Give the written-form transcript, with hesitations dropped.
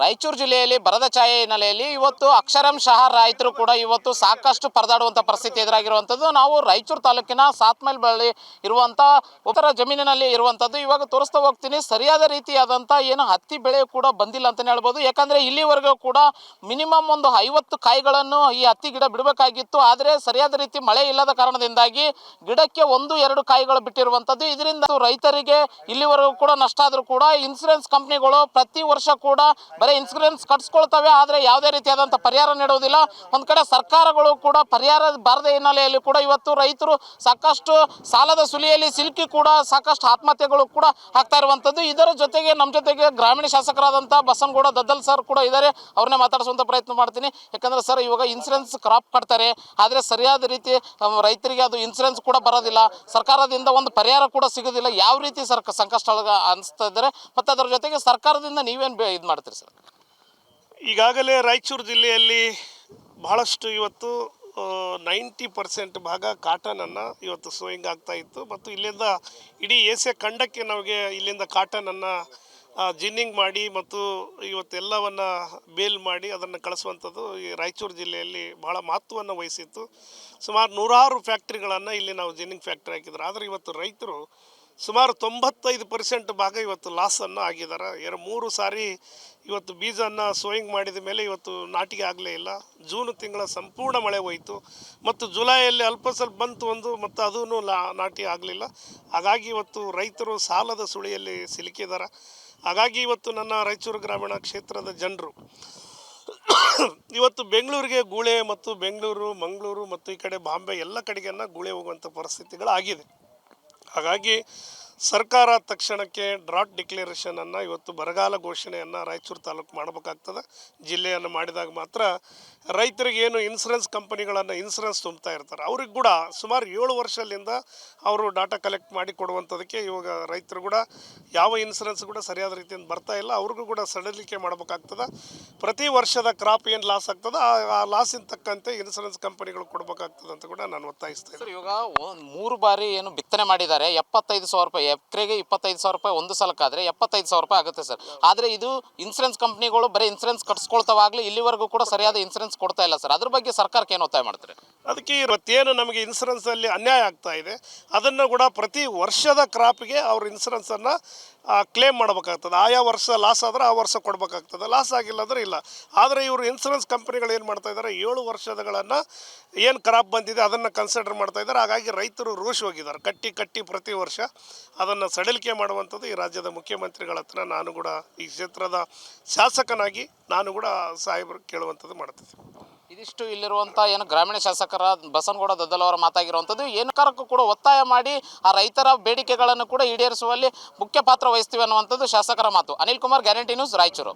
ರಾಯಚೂರು ಜಿಲ್ಲೆಯಲ್ಲಿ ಬರದ ಛಾಯೆ ಹಿನ್ನೆಲೆಯಲ್ಲಿ ಇವತ್ತು ಅಕ್ಷರಶಃ ರೈತರು ಕೂಡ ಇವತ್ತು ಸಾಕಷ್ಟು ಪರದಾಡುವಂಥ ಪರಿಸ್ಥಿತಿ ಎದುರಾಗಿರುವಂಥದ್ದು. ನಾವು ರಾಯಚೂರು ತಾಲೂಕಿನ ಸಾತ್ಮೇಲ್ ಬಳಿ ಇರುವಂಥ ಉತ್ತರ ಜಮೀನಿನಲ್ಲಿ ಇರುವಂಥದ್ದು. ಇವಾಗ ತೋರಿಸ್ತಾ ಹೋಗ್ತೀನಿ, ಸರಿಯಾದ ರೀತಿಯಾದಂಥ ಏನು ಹತ್ತಿ ಬೆಳೆ ಕೂಡ ಬಂದಿಲ್ಲ ಅಂತಲೇ ಹೇಳ್ಬೋದು. ಯಾಕಂದರೆ ಇಲ್ಲಿವರೆಗೂ ಕೂಡ ಮಿನಿಮಮ್ ಒಂದು 50 ಕಾಯಿಗಳನ್ನು ಈ ಹತ್ತಿ ಗಿಡ ಬಿಡಬೇಕಾಗಿತ್ತು. ಆದರೆ ಸರಿಯಾದ ರೀತಿ ಮಳೆ ಇಲ್ಲದ ಕಾರಣದಿಂದಾಗಿ ಗಿಡಕ್ಕೆ 1-2 ಕಾಯಿಗಳು ಬಿಟ್ಟಿರುವಂಥದ್ದು. ಇದರಿಂದ ರೈತರಿಗೆ ಇಲ್ಲಿವರೆಗೂ ಕೂಡ ನಷ್ಟ ಆದರೂ ಕೂಡ ಇನ್ಸೂರೆನ್ಸ್ ಕಂಪ್ನಿಗಳು ಪ್ರತಿ ವರ್ಷ ಕೂಡ ಬರೀ ಇನ್ಸೂರೆನ್ಸ್ ಕಟ್ಸ್ಕೊಳ್ತವೆ, ಆದರೆ ಯಾವುದೇ ರೀತಿಯಾದಂಥ ಪರಿಹಾರ ನೀಡುವುದಿಲ್ಲ. ಒಂದು ಕಡೆ ಸರ್ಕಾರಗಳು ಕೂಡ ಪರಿಹಾರ ಬಾರದ ಹಿನ್ನೆಲೆಯಲ್ಲಿ ಕೂಡ ಇವತ್ತು ರೈತರು ಸಾಕಷ್ಟು ಸಾಲದ ಸುಳಿಯಲ್ಲಿ ಸಿಲುಕಿ ಕೂಡ ಸಾಕಷ್ಟು ಆತ್ಮಹತ್ಯೆಗಳು ಕೂಡ ಆಗ್ತಾ ಇರುವಂಥದ್ದು. ಇದರ ಜೊತೆಗೆ ನಮ್ಮ ಜೊತೆಗೆ ಗ್ರಾಮೀಣ ಶಾಸಕರಾದಂಥ ಬಸನಗೌಡ ದದ್ದಲ್ ಸರ್ ಕೂಡ ಇದ್ದಾರೆ. ಅವ್ರನ್ನೇ ಮಾತಾಡಿಸುವಂಥ ಪ್ರಯತ್ನ ಮಾಡ್ತೀನಿ. ಯಾಕಂದರೆ ಸರ್, ಇವಾಗ ಇನ್ಸೂರೆನ್ಸ್ ಕ್ರಾಪ್ ಕಟ್ತಾರೆ, ಆದರೆ ಸರಿಯಾದ ರೀತಿ ರೈತರಿಗೆ ಅದು ಇನ್ಸೂರೆನ್ಸ್ ಕೂಡ ಬರೋದಿಲ್ಲ, ಸರ್ಕಾರದಿಂದ ಒಂದು ಪರಿಹಾರ ಕೂಡ ಸಿಗೋದಿಲ್ಲ. ಯಾವ ರೀತಿ ಸಂಕಷ್ಟ ಅನಿಸ್ತಾ ಇದ್ದಾರೆ, ಮತ್ತು ಅದರ ಜೊತೆಗೆ ಸರ್ಕಾರದಿಂದ ನೀವೇನು ಇದು ಮಾಡ್ತೀರಿ ಸರ್? ಈಗಾಗಲೇ ರಾಯಚೂರು ಜಿಲ್ಲೆಯಲ್ಲಿ ಬಹಳಷ್ಟು ಇವತ್ತು 90% ಭಾಗ ಕಾಟನನ್ನು ಇವತ್ತು ಸೋಯಿಂಗ್ ಆಗ್ತಾ ಇತ್ತು. ಮತ್ತು ಇಲ್ಲಿಂದ ಇಡೀ ಏಷ್ಯಾ ಖಂಡಕ್ಕೆ ನಮಗೆ ಇಲ್ಲಿಂದ ಕಾಟನನ್ನು ಜಿನ್ನಿಂಗ್ ಮಾಡಿ ಮತ್ತು ಇವತ್ತೆಲ್ಲವನ್ನು ಬೇಲ್ ಮಾಡಿ ಅದನ್ನು ಕಳಿಸುವಂಥದ್ದು ಈ ರಾಯಚೂರು ಜಿಲ್ಲೆಯಲ್ಲಿ ಭಾಳ ಮಹತ್ವವನ್ನು ವಹಿಸಿತ್ತು. ಸುಮಾರು 100 ಫ್ಯಾಕ್ಟ್ರಿಗಳನ್ನು ಇಲ್ಲಿ ನಾವು ಜಿನ್ನಿಂಗ್ ಫ್ಯಾಕ್ಟ್ರಿ ಹಾಕಿದ್ರು. ಆದರೆ ಇವತ್ತು ರೈತರು ಸುಮಾರು 95% ಭಾಗ ಇವತ್ತು ಲಾಸನ್ನು ಆಗಿದ್ದಾರೆ. 3 ಸಾರಿ ಇವತ್ತು ಬೀಜವನ್ನು ಸೋಯಿಂಗ್ ಮಾಡಿದ ಮೇಲೆ ಇವತ್ತು ನಾಟಿಗೆ ಆಗಲೇ ಇಲ್ಲ. ಜೂನ್ ತಿಂಗಳ ಸಂಪೂರ್ಣ ಮಳೆ ಹೋಯಿತು, ಮತ್ತು ಜುಲೈಯಲ್ಲಿ ಅಲ್ಪ ಸ್ವಲ್ಪ ಬಂತು ಮತ್ತು ಅದೂ ನಾಟಿ ಆಗಲಿಲ್ಲ. ಹಾಗಾಗಿ ಇವತ್ತು ರೈತರು ಸಾಲದ ಸುಳಿಯಲ್ಲಿ ಸಿಲುಕಿದ್ದಾರೆ. ಹಾಗಾಗಿ ಇವತ್ತು ನನ್ನ ರಾಯಚೂರು ಗ್ರಾಮೀಣ ಕ್ಷೇತ್ರದ ಜನರು ಇವತ್ತು ಬೆಂಗಳೂರಿಗೆ ಗೂಳೆ ಮತ್ತು ಬೆಂಗಳೂರು, ಮಂಗಳೂರು ಮತ್ತು ಈ ಕಡೆ ಬಾಂಬೆ ಎಲ್ಲ ಕಡೆಗನ್ನು ಗೂಳೆ ಹೋಗುವಂಥ ಪರಿಸ್ಥಿತಿಗಳಾಗಿದೆ. ಹಾಗಾಗಿ ಸರ್ಕಾರ ತಕ್ಷಣಕ್ಕೆ ಡ್ರಾಟ್ ಡಿಕ್ಲೇರೇಷನನ್ನು ಇವತ್ತು ಬರಗಾಲ ಘೋಷಣೆಯನ್ನು ರಾಯಚೂರು ತಾಲೂಕು ಮಾಡಬೇಕಾಗ್ತದೆ. ಜಿಲ್ಲೆಯನ್ನು ಮಾಡಿದಾಗ ಮಾತ್ರ ರೈತರಿಗೆ ಏನು ಇನ್ಸೂರೆನ್ಸ್ ಕಂಪನಿಗಳನ್ನು ಇನ್ಸೂರೆನ್ಸ್ ತುಂಬ್ತಾ ಇರ್ತಾರೆ, ಅವ್ರಿಗೆ ಕೂಡ ಸುಮಾರು 7 ವರ್ಷದಿಂದ ಅವರು ಡಾಟಾ ಕಲೆಕ್ಟ್ ಮಾಡಿ ಕೊಡುವಂಥದಕ್ಕೆ ಇವಾಗ ರೈತರು ಕೂಡ ಯಾವ ಇನ್ಸೂರೆನ್ಸ್ ಕೂಡ ಸರಿಯಾದ ರೀತಿಯಿಂದ ಬರ್ತಾ ಇಲ್ಲ. ಅವ್ರಿಗೂ ಕೂಡ ಸಡಿಲಿಕೆ ಮಾಡಬೇಕಾಗ್ತದೆ. ಪ್ರತಿ ವರ್ಷದ ಕ್ರಾಪ್ ಏನು ಲಾಸ್ ಆಗ್ತದೆ ಆ ಲಾಸಿನ ತಕ್ಕಂತೆ ಇನ್ಸೂರೆನ್ಸ್ ಕಂಪನಿಗಳು ಕೊಡಬೇಕಾಗ್ತದೆ ಅಂತ ಕೂಡ ನಾನು ಒತ್ತಾಯಿಸ್ತಾ ಇದ್ದೀನಿ. ಇವಾಗ 3 ಬಾರಿ ಏನು ಬಿತ್ತನೆ ಮಾಡಿದ್ದಾರೆ, 75,000 ರೂಪಾಯಿ ಎಕರೆಗೆ, 25,000 ರೂಪಾಯಿ ಒಂದು ಸಲಕ್ಕಾದರೆ 75,000 ರೂಪಾಯಿ ಆಗುತ್ತೆ ಸರ್. ಆದರೆ ಇದು ಇನ್ಸೂರೆನ್ಸ್ ಕಂಪ್ನಿಗಳು ಬರೀ ಇನ್ಸೂರೆನ್ಸ್ ಕಟ್ಸ್ಕೊಳ್ತಾವಾಗಲಿ ಇಲ್ಲಿವರೆಗೂ ಕೂಡ ಸರಿಯಾದ ಇನ್ಸೂರೆನ್ಸ್ ಕೊಡ್ತಾ ಇಲ್ಲ ಸರ್. ಅದ್ರ ಬಗ್ಗೆ ಸರ್ಕಾರಕ್ಕೆ ಏನು ಒತ್ತಾಯ ಮಾಡ್ತಾರೆ? ಅದಕ್ಕೆ ಇವತ್ತೇನು ನಮಗೆ ಇನ್ಸೂರೆನ್ಸಲ್ಲಿ ಅನ್ಯಾಯ ಆಗ್ತಾ ಇದೆ, ಅದನ್ನು ಕೂಡ ಪ್ರತಿ ವರ್ಷದ ಕ್ರಾಪ್ಗೆ ಅವ್ರ ಇನ್ಸೂರೆನ್ಸನ್ನು ಕ್ಲೇಮ್ ಮಾಡಬೇಕಾಗ್ತದೆ. ಆಯಾ ವರ್ಷ ಲಾಸ್ ಆದರೆ ಆ ವರ್ಷ ಕೊಡಬೇಕಾಗ್ತದೆ, ಲಾಸ್ ಆಗಿಲ್ಲ ಅಂದರೆ ಇಲ್ಲ. ಆದರೆ ಇವರು ಇನ್ಸೂರೆನ್ಸ್ ಕಂಪ್ನಿಗಳು ಏನು ಮಾಡ್ತಾ ಇದ್ದಾರೆ, 7 ವರ್ಷಗಳನ್ನು ಏನು ಕ್ರಾಪ್ ಬಂದಿದೆ ಅದನ್ನು ಕನ್ಸಿಡರ್ ಮಾಡ್ತಾ ಇದ್ದಾರೆ. ಹಾಗಾಗಿ ರೈತರು ರೋಷ್ ಹೋಗಿದ್ದಾರೆ. ಕಟ್ಟಿ ಪ್ರತಿ ವರ್ಷ ಅದನ್ನು ಸಡಿಲಿಕೆ ಮಾಡುವಂಥದ್ದು ಈ ರಾಜ್ಯದ ಮುಖ್ಯಮಂತ್ರಿಗಳ ಹತ್ರ ನಾನು ಕೂಡ ಈ ಕ್ಷೇತ್ರದ ಶಾಸಕನಾಗಿ ನಾನು ಕೂಡ ಸಾಹೇಬರು ಕೇಳುವಂಥದ್ದು ಮಾಡ್ತಿದ್ದೆ. ಇದಿಷ್ಟು ಇಲ್ಲಿರುವಂಥ ಏನು ಗ್ರಾಮೀಣ ಶಾಸಕರ ಬಸನಗೌಡ ದದ್ದಲ್ ಅವರ ಮಾತಾಗಿರುವಂಥದ್ದು. ಏನು ಕಾರಣಕ್ಕೂ ಕೂಡ ಒತ್ತಾಯ ಮಾಡಿ ಆ ರೈತರ ಬೇಡಿಕೆಗಳನ್ನು ಕೂಡ ಈಡೇರಿಸುವಲ್ಲಿ ಮುಖ್ಯ ಪಾತ್ರ ವಹಿಸ್ತೀವಿ ಅನ್ನುವಂಥದ್ದು ಶಾಸಕರ ಮಾತು. Anil Kumar, guarantee news, Raichur.